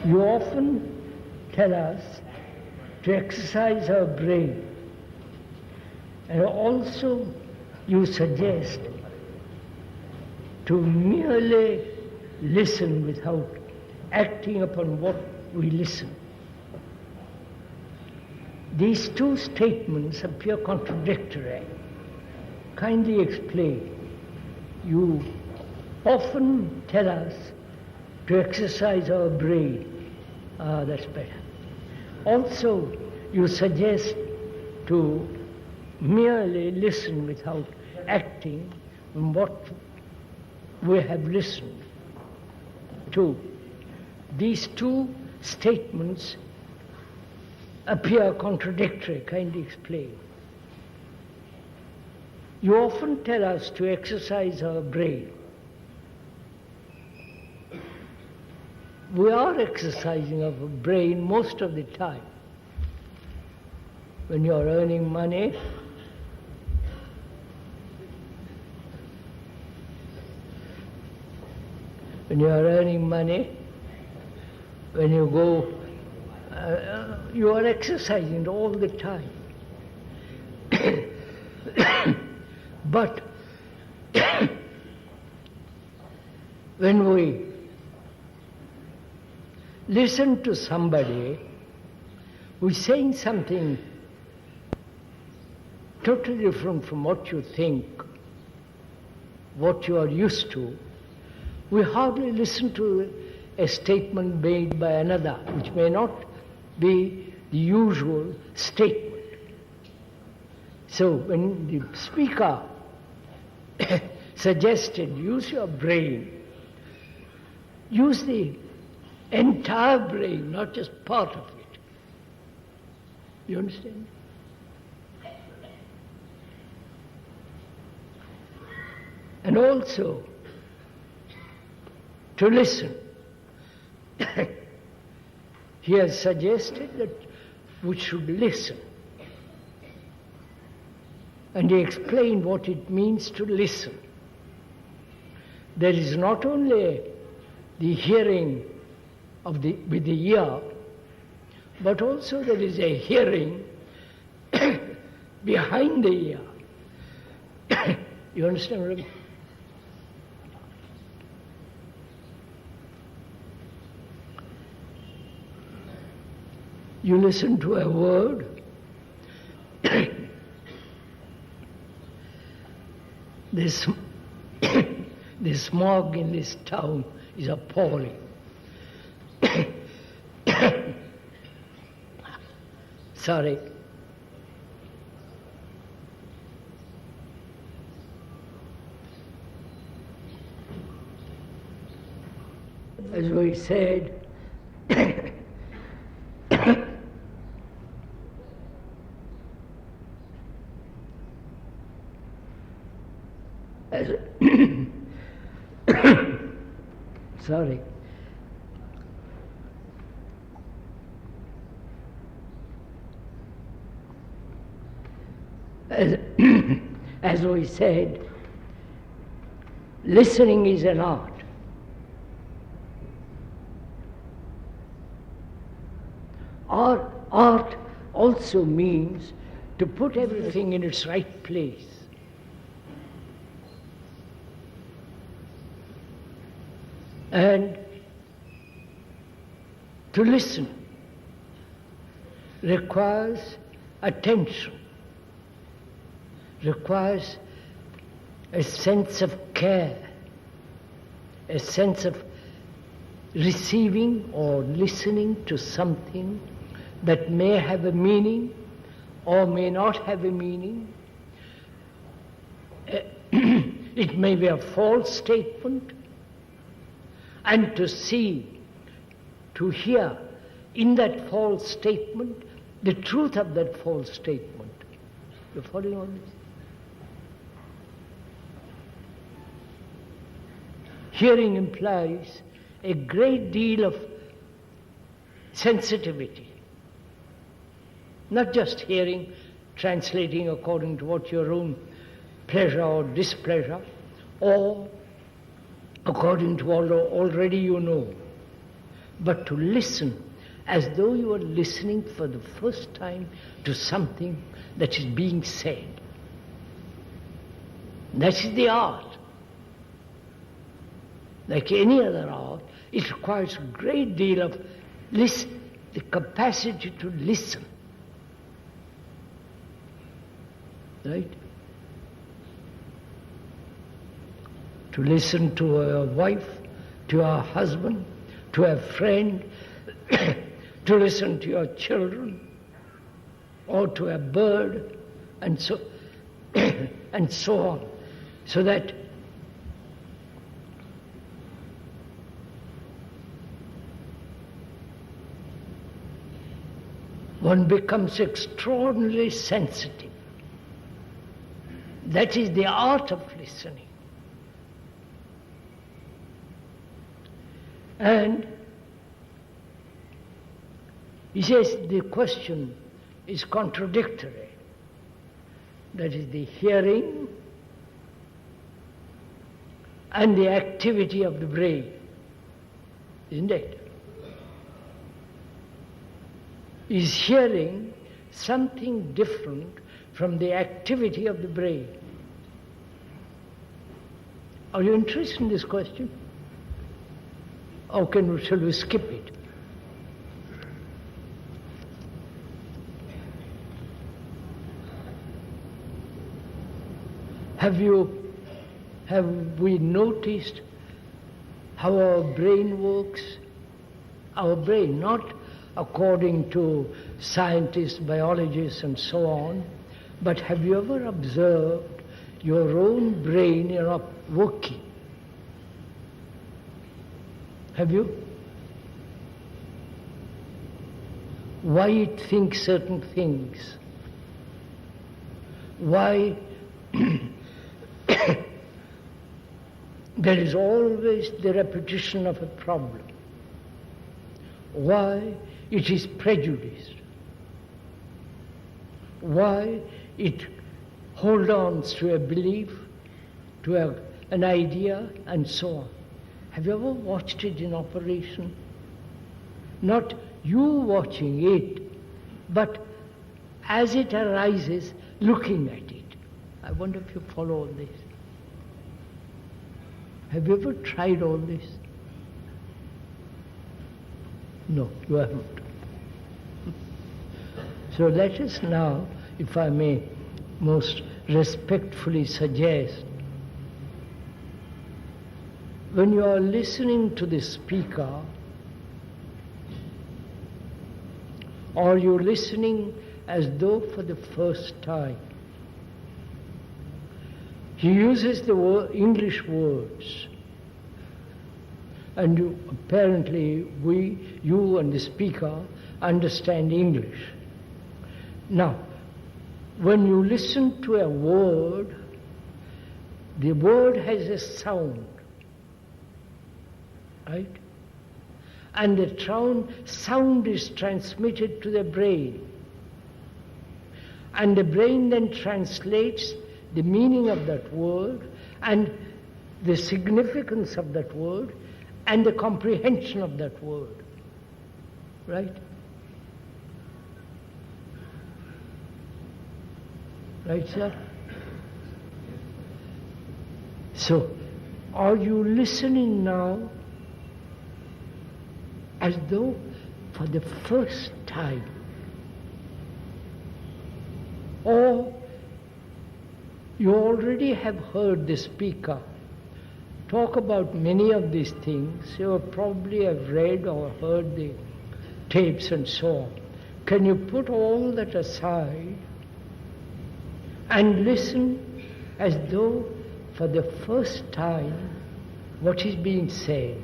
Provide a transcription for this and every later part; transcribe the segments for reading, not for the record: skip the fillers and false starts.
You often tell us to exercise our brain, and also you suggest to merely listen without acting upon what we listen. These two statements appear contradictory. Kindly explain. You often tell us to exercise our brain. That's better. Also, you suggest to merely listen without acting on what we have listened to. These two statements appear contradictory. Kindly explain. You often tell us to exercise our brain. We are exercising our brain most of the time. When you are earning money, when you go, you are exercising all the time. But when we listen to somebody who's saying something totally different from what you think, what you are used to, we hardly listen to a statement made by another, which may not be the usual statement. So when the speaker suggested use your brain, use the entire brain, not just part of it. You understand? And also to listen. He has suggested that we should listen. And he explained what it means to listen. There is not only the hearing with the ear, but also there is a hearing behind the ear. You understand what I mean? You listen to a word, the smog in this town is appalling. Sorry. As we said, sorry. As we said, listening is an art. Art also means to put everything in its right place. And to listen requires attention, requires a sense of care, a sense of receiving or listening to something that may have a meaning or may not have a meaning. It may be a false statement, and to see, to hear in that false statement the truth of that false statement. You following on this? Hearing implies a great deal of sensitivity. Not just hearing, translating according to what your own pleasure or displeasure, or according to what already you know. but to listen as though you are listening for the first time to something that is being said. That is the art. Like any other art, it requires a great deal of the capacity to listen. Right? To listen to a wife, to a husband, to a friend, to listen to your children, or to a bird, and so and so on. So that one becomes extraordinarily sensitive. That is the art of listening. And he says the question is contradictory. That is the hearing and the activity of the brain, isn't it? Is hearing something different from the activity of the brain? Are you interested in this question? Or shall we skip it? Have we noticed how our brain works? Our brain, not according to scientists, biologists and so on, but have you ever observed your own brain working? Have you? Why it thinks certain things? Why there is always the repetition of a problem? Why it is prejudiced? Why it holds on to a belief, to an idea, and so on? Have you ever watched it in operation? Not you watching it, but as it arises, looking at it. I wonder if you follow all this. Have you ever tried all this? No, you haven't. So let us now, if I may most respectfully suggest, when you are listening to the speaker, or you're listening as though for the first time, he uses the English words, and apparently you and the speaker understand English. Now, when you listen to a word, the word has a sound, right? And the sound is transmitted to the brain. And the brain then translates the meaning of that word and the significance of that word and the comprehension of that word. Right? Right, sir? So, are you listening now as though for the first time? Or you already have heard the speaker talk about many of these things. You probably have read or heard the tapes and so on. Can you put all that aside and listen as though for the first time what is being said?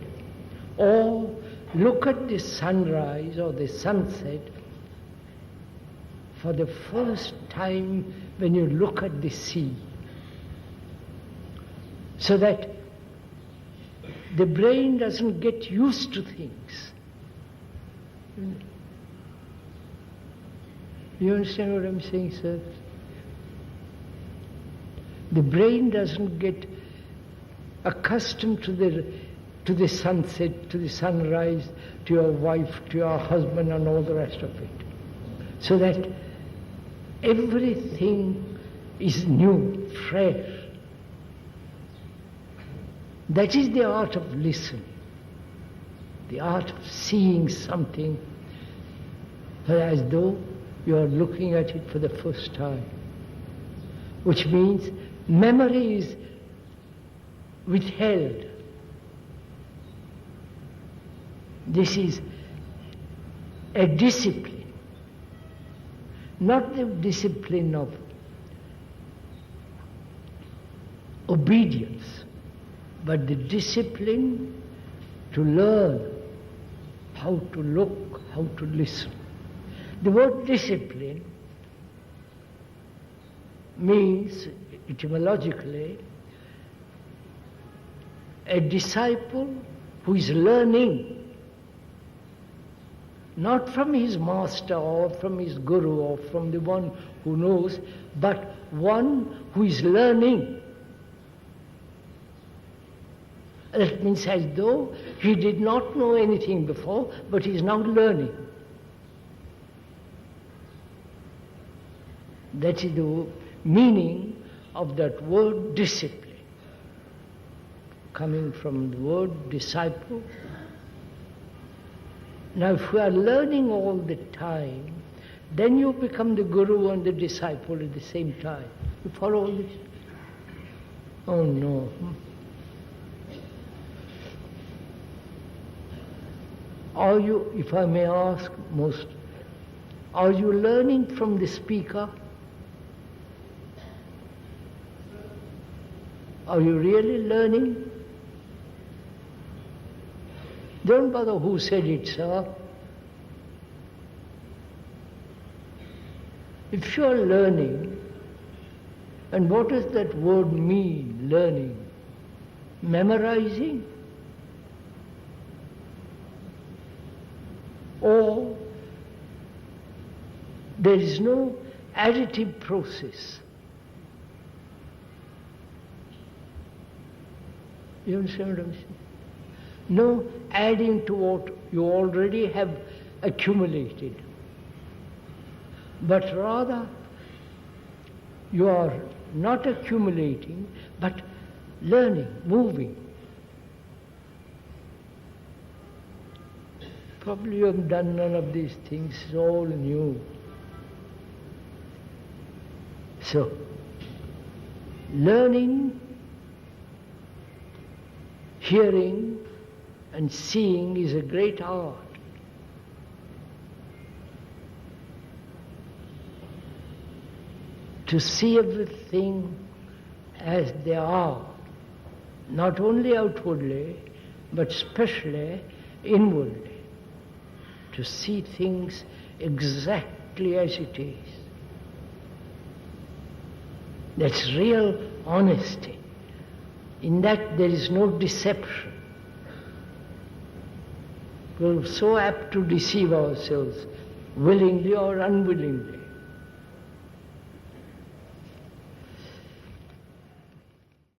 Or look at the sunrise or the sunset for the first time when you look at the sea, so that the brain doesn't get used to things. You understand what I'm saying, sir? The brain doesn't get accustomed to to the sunset, to the sunrise, to your wife, to your husband, and all the rest of it. So that everything is new, fresh. That is the art of listening, the art of seeing something as though you are looking at it for the first time, which means memory is withheld. This is a discipline, not the discipline of obedience, but the discipline to learn how to look, how to listen. The word discipline means, etymologically, a disciple who is learning, not from his master or from his guru or from the one who knows, but one who is learning. That means as though he did not know anything before, but he is now learning. That is the meaning of that word discipline, coming from the word disciple. Now if we are learning all the time, then you become the guru and the disciple at the same time. You follow all this? Oh no. Are you, if I may ask most, are you learning from the speaker? Are you really learning? Don't bother who said it, sir. If you are learning, and what does that word mean, learning? Memorizing? Or there is no additive process. You understand what I'm saying? No adding to what you already have accumulated, but rather you are not accumulating, but learning, moving. Probably you have done none of these things, it's all new. So, learning, hearing and seeing is a great art. To see everything as they are, not only outwardly, but especially inwardly. To see things exactly as it is. That's real honesty. In that there is no deception. We're so apt to deceive ourselves, willingly or unwillingly.